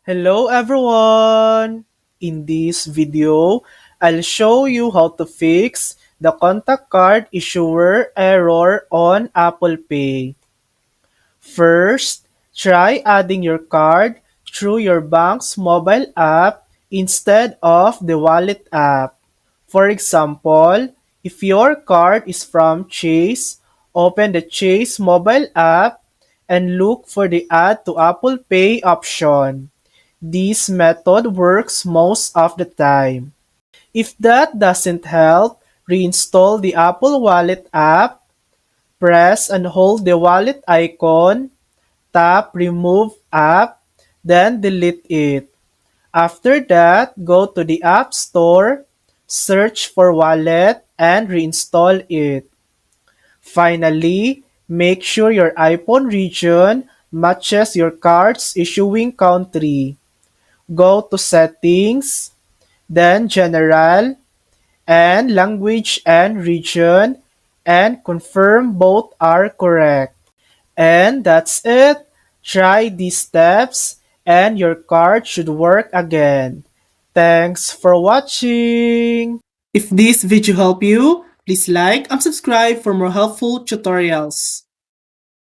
Hello everyone! In this video, I'll show you how to fix the contact card issuer error on Apple Pay. First, try adding your card through your bank's mobile app instead of the wallet app. For example, if your card is from Chase, open the Chase mobile app and look for the Add to Apple Pay option. This method works most of the time. If that doesn't help, reinstall the Apple Wallet app, press and hold the wallet icon, tap Remove App, then delete it. After that, go to the App Store, search for Wallet, and reinstall it. Finally, make sure your iPhone region matches your card's issuing country. Go to Settings, then General, and Language and Region, and confirm both are correct. And that's it. Try these steps, and your card should work again. Thanks for watching! If this video helped you, please like and subscribe for more helpful tutorials.